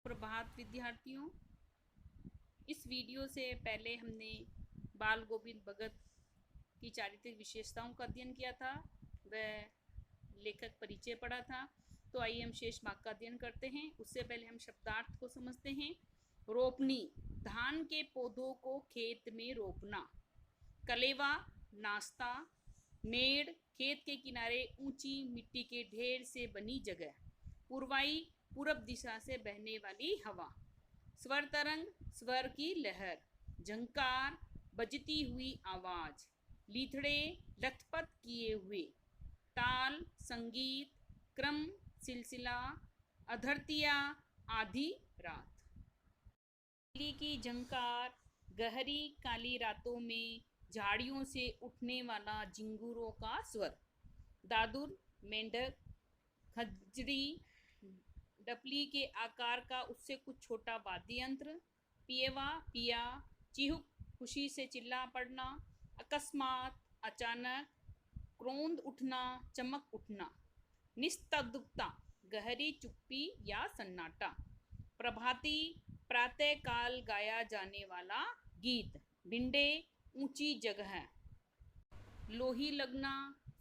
सुप्रभात विद्यार्थियों। इस वीडियो से पहले हमने बाल गोविंद भगत की चारित्रिक विशेषताओं का अध्ययन किया था, वह लेखक परिचय पढ़ा था। तो आइए हम शेष भाग का अध्ययन करते हैं। उससे पहले हम शब्दार्थ को समझते हैं। रोपनी, धान के पौधों को खेत में रोपना। कलेवा, नाश्ता। मेड़, खेत के किनारे ऊंची मिट्टी के ढेर से बनी जगह। पूर्वाई, पूरब दिशा से बहने वाली हवा। स्वर तरंग, स्वर की लहर। झंकार, बजती हुई आवाज। लीथड़े, लथपथ किए हुए। ताल, संगीत। क्रम, सिलसिला। अधरतिया, आधी रात। बिजली की झंकार, गहरी काली रातों में झाड़ियों से उठने वाला झिंगुरों का स्वर। दादुर, मेंढक। खजड़ी, डपली के आकार का उससे कुछ छोटा वाद्य यंत्र। पियवा, पिया। चिहुक, खुशी से चिल्ला पड़ना। अकस्मात, अचानक। क्रोध उठना, चमक उठना। निस्तब्धता, गहरी चुप्पी या सन्नाटा। प्रभाती, प्रातः काल गाया जाने वाला गीत। भिंडे, ऊंची जगह। लोही लगना,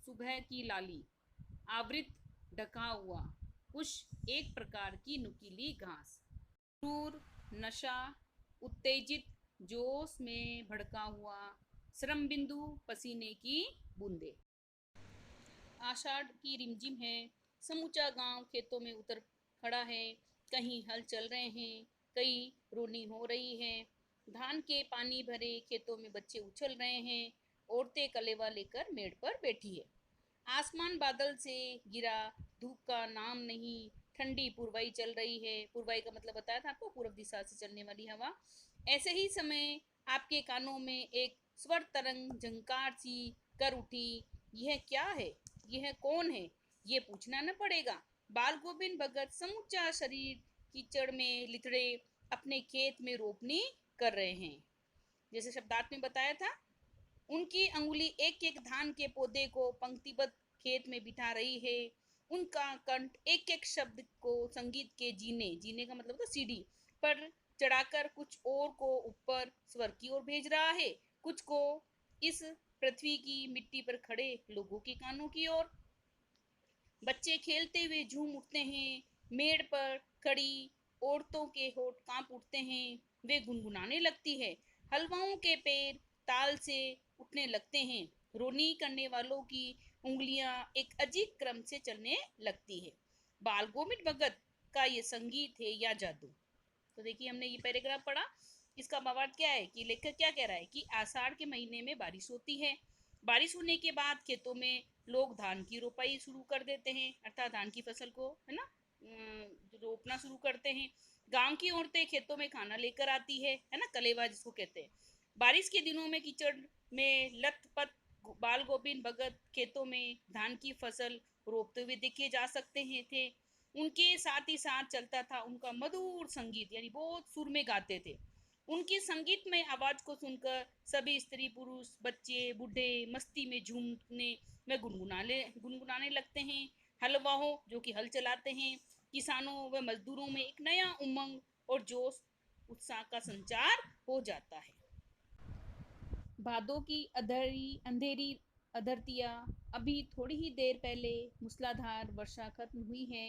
सुबह की लाली। आवृत, ढका हुआ। कुश, एक प्रकार की नुकीली घास। क्रूर, नशा। उत्तेजित, जोश में भड़का हुआ। श्रम बिंदु, पसीने की बूंदे। आषाढ़ की रिमझिम है। समूचा गांव खेतों में उतर खड़ा है। कहीं हल चल रहे हैं, कहीं रोनी हो रही है। धान के पानी भरे खेतों में बच्चे उछल रहे हैं। औरतें कलेवा लेकर मेड़ पर बैठी है। आसमान बादल से गिरा, धूप का नाम नहीं। ठंडी पुरवाई चल रही है। पुरवाई का मतलब बताया था आपको, पूर्व दिशा से चलने वाली हवा। ऐसे ही समय आपके कानों में एक स्वर तरंग झंकार सी कर उठी। यह क्या है? यह कौन है? ये पूछना न पड़ेगा। बाल गोविंद भगत समूचा शरीर कीचड़ में लिथड़े अपने खेत में रोपनी कर रहे हैं। जैसे शब्दार्थ में बताया था, उनकी अंगुली एक एक धान के पौधे को पंक्तिबद्ध खेत में बिठा रही है। उनका कंठ एक एक शब्द को संगीत के जीने, जीने का मतलब तो सीढ़ी पर चढ़ाकर कुछ और को ऊपर स्वर की ओर भेज रहा है, कुछ को इस पृथ्वी की मिट्टी पर खड़े लोगों के कानों की ओर। बच्चे खेलते हुए झूम उठते हैं। मेड़ पर खड़ी औरतों के होठ कांप उठते हैं। वे गुनगुनाने लगती है। हलवाओं के पैर ताल से उठने लगते हैं। रोनी करने वालों की उंगलियां एक अजीब क्रम से चलने लगती है। बाल गोविंद भगत का ये संगीत है या जादू? तो देखिए, हमने ये पैराग्राफ पढ़ा। इसका भावार्थ क्या है कि लेखक क्या कह रहा है कि आषाढ़ के महीने में बारिश होती है। बारिश होने के बाद खेतों में लोग धान की रोपाई शुरू कर देते हैं, अर्थात धान की फसल को है ना रोपना शुरू करते हैं। गांव की औरतें खेतों में खाना लेकर आती है ना, कलेवा जिसको कहते हैं। बारिश के दिनों में कीचड़ में लथपथ बाल गोविंद भगत खेतों में धान की फसल रोपते हुए देखे जा सकते हैं थे। उनके साथ ही साथ चलता था उनका मधुर संगीत, यानी बहुत सुर में गाते थे। उनकी संगीतमय आवाज को सुनकर सभी स्त्री पुरुष बच्चे बूढ़े मस्ती में झूमने व गुनगुनाने लगते हैं। हलवाहों, जो कि हल चलाते हैं, किसानों व मजदूरों में एक नया उमंग और जोश उत्साह का संचार हो जाता है। भादों की अंधेरी अधरतिया, अभी थोड़ी ही देर पहले मूसलाधार वर्षा खत्म हुई है।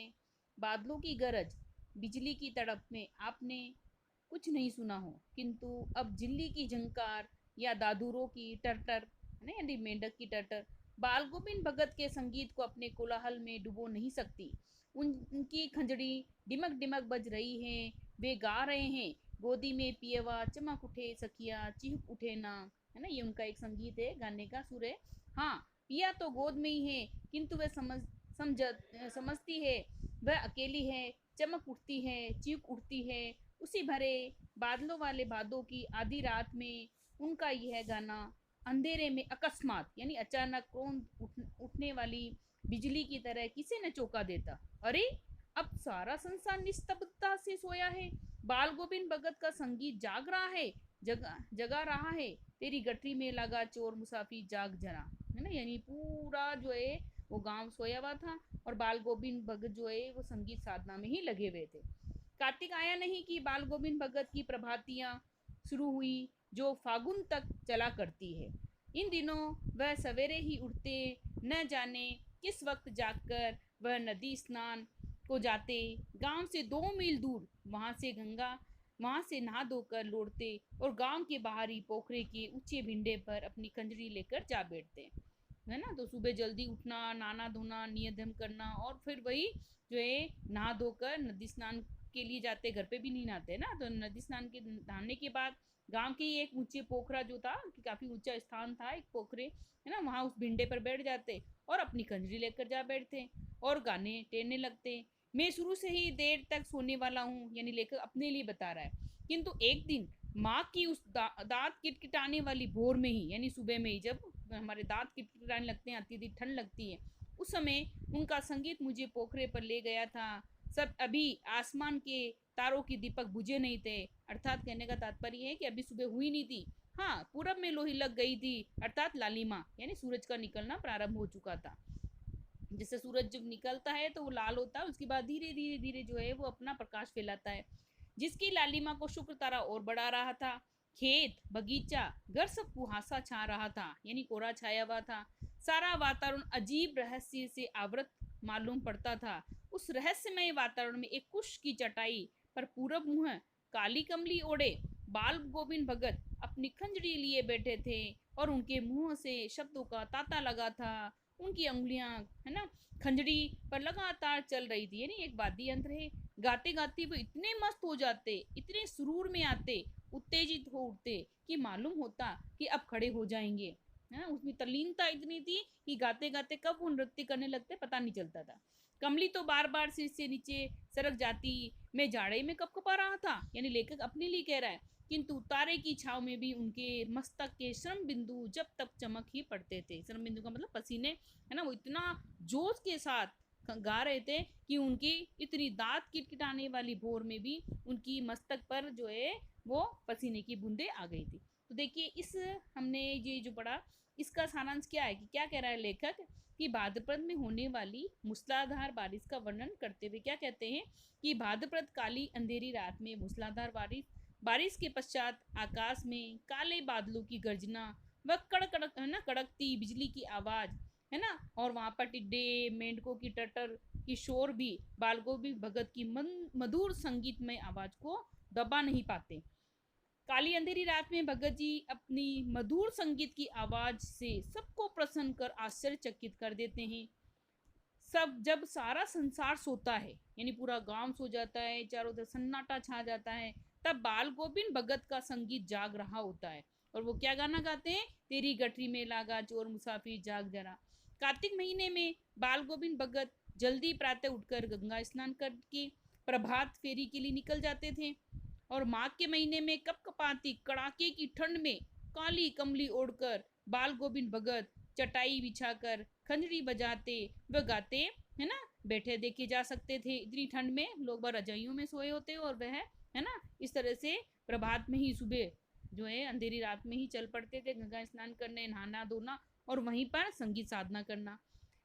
बादलों की गरज, बिजली की तड़प में आपने कुछ नहीं सुना हो, किंतु अब झिल्ली की झंकार या दादुरों की टरटर, यानी मेंढक की टरटर बाल गोविंद भगत के संगीत को अपने कोलाहल में डुबो नहीं सकती। उनकी खंजड़ी डिमक डिमक बज रही है। वे गा रहे हैं, गोदी में पियवा, चमक उठे सखिया, चिहुक उठे ना, है ना। ये उनका एक संगीत है, गाने का सुर है। हाँ, पिया तो गोद में ही है, किंतु वह समझती है वह अकेली है। चमक उठती है, चिहुक उठती है। उसी भरे बादलों वाले भादों की आधी रात में उनका यह गाना अंधेरे में अकस्मात, यानी अचानक उठने वाली बिजली की तरह किसे न चौंका देता। अरे, अब सारा संसार निस्तब्धता से सोया है। बाल गोविंद भगत का संगीत जाग रहा है, जगा रहा है। तेरी गठरी में लगा चोर मुसाफिर जाग जरा, है ना। यानी पूरा जो है वो गांव सोया हुआ था और बाल गोविंद भगत जो है वो संगीत साधना में ही लगे हुए थे। कार्तिक आया नहीं कि बाल गोविंद भगत की प्रभातियां शुरू हुई जो फागुन तक चला करती है। इन दिनों वह सवेरे ही उठते, न जाने किस वक्त जागकर वह नदी स्नान को जाते, गांव से 2 मील दूर वहां से नहा धोकर लौटते और गांव के बाहरी पोखरे के ऊंचे भिंडे पर अपनी कंजरी लेकर जा बैठते, है ना। तो सुबह जल्दी उठना, नहाना धोना, नियत धर्म करना और फिर वही जो है नहा धोकर नदी स्नान के लिए जाते, घर पे भी नहीं नहाते ना। तो नदी स्नान के नहाने के बाद गांव के एक ऊंचे पोखरा जो था, काफी ऊंचा स्थान था, एक पोखरे, है ना, वहां उस भिंडे पर बैठ जाते और अपनी कंजरी लेकर जा बैठते और गाने टेरने लगते। मैं शुरू से ही देर तक सोने वाला हूँ, यानी लेखक अपने लिए बता रहा है। किंतु एक दिन माँ की उस दांत किटकिटाने वाली भोर में ही, यानी सुबह में ही, जब हमारे दांत किटकिटाने लगते हैं, अत्यधिक ठंड लगती है, उस समय उनका संगीत मुझे पोखरे पर ले गया था। सब अभी आसमान के तारों की दीपक बुझे नहीं थे, अर्थात कहने का तात्पर्य है कि अभी सुबह हुई नहीं थी। हाँ, पूरब में लोही लग गई थी, अर्थात लालिमा, यानी सूरज का निकलना प्रारंभ हो चुका था। जैसे सूरज जब निकलता है तो वो लाल होता है, उसके बाद धीरे धीरे धीरे जो है वो अपना प्रकाश फैलाता है, जिसकी लालिमा को शुक्र तारा और बढ़ा रहा था। खेत, बगीचा, घर सब कुहासा छा रहा था, यानी कोहरा छाया हुआ था। सारा वातावरण अजीब रहस्य से आवृत मालूम पड़ता था। उस रहस्यमय वातावरण में एक कुश की चटाई पर पूरब मुँह काली कमली ओढ़े बाल गोविंद भगत अपनी खंजरी लिए बैठे थे और उनके मुंह से शब्दों का तांता लगा था। उनकी उंगलियां, है ना, खंजरी पर लगातार चल रही थी, यानी एक वाद्य यंत्र है। गाते गाते वो इतने मस्त हो जाते, इतने सुरूर में आते, उत्तेजित हो उठते कि मालूम होता कि अब खड़े हो जाएंगे, है ना। उसमें तल्लीनता इतनी थी कि गाते गाते कब वो नृत्य करने लगते पता नहीं चलता था। कमली तो बार बार सिर से नीचे सरक जाती। मैं जाड़े में कपकपा रहा था, यानी लेखक अपने लिए कह रहा है, किंतु तारे की छाव में भी उनके मस्तक के श्रम बिंदु जब तक चमक ही पड़ते थे। श्रम बिंदु का मतलब पसीने, है ना, वो इतना जोश के साथ गा रहे थे कि उनकी इतनी दांत किटकिटाने वाली भोर में भी उनकी मस्तक पर जो है वो पसीने की बूंदे आ गई थी। तो देखिए, इस हमने ये जो पढ़ा, इसका सारांश क्या है कि क्या कह रहा है लेखक कि भाद्रपद में होने वाली मूसलाधार बारिश का वर्णन करते हुए क्या कहते हैं कि भाद्रपद काली अंधेरी रात में मूसलाधार बारिश के पश्चात आकाश में काले बादलों की गर्जना व कड़क, है ना, कड़कती बिजली की आवाज, है ना, और वहां पर टिड्डे, मेंढकों की टटर की शोर भी बालगोविंद भगत की मधुर संगीतमय आवाज को दबा नहीं पाते। काली अंधेरी रात में भगत जी अपनी मधुर संगीत की आवाज से सबको प्रसन्न कर आश्चर्यचकित कर देते हैं। सब जब सारा संसार सोता है, यानी पूरा गांव सो जाता है, चारों तरफ सन्नाटा छा जाता है, तब बाल गोविंद भगत का संगीत जाग रहा होता है। और वो क्या गाना गाते हैं? तेरी गठरी में लागा चोर मुसाफिर जाग जरा। कार्तिक महीने में बाल गोविंद भगत जल्दी प्रातः उठकर गंगा स्नान करके प्रभात फेरी के लिए निकल जाते थे और माघ के महीने में कपकपाती कड़ाके की ठंड में काली कमली ओढ़कर बाल गोविंद भगत चटाई बिछाकर खंजरी बजाते व गाते, है ना, बैठे देखे जा सकते थे। इतनी ठंड में लोग रजाइयों में सोए होते और वह, है ना, इस तरह से प्रभात में ही, सुबह जो है अंधेरी रात में ही चल पड़ते थे गंगा स्नान करने, नहाना धोना और वहीं पर संगीत साधना करना।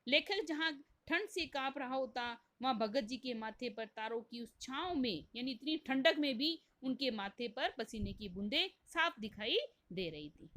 लेखक जहाँ ठंड से कांप रहा होता, वहाँ भगत जी के माथे पर तारों की उस छांव में, यानी इतनी ठंडक में भी उनके माथे पर पसीने की बूंदें साफ दिखाई दे रही थी।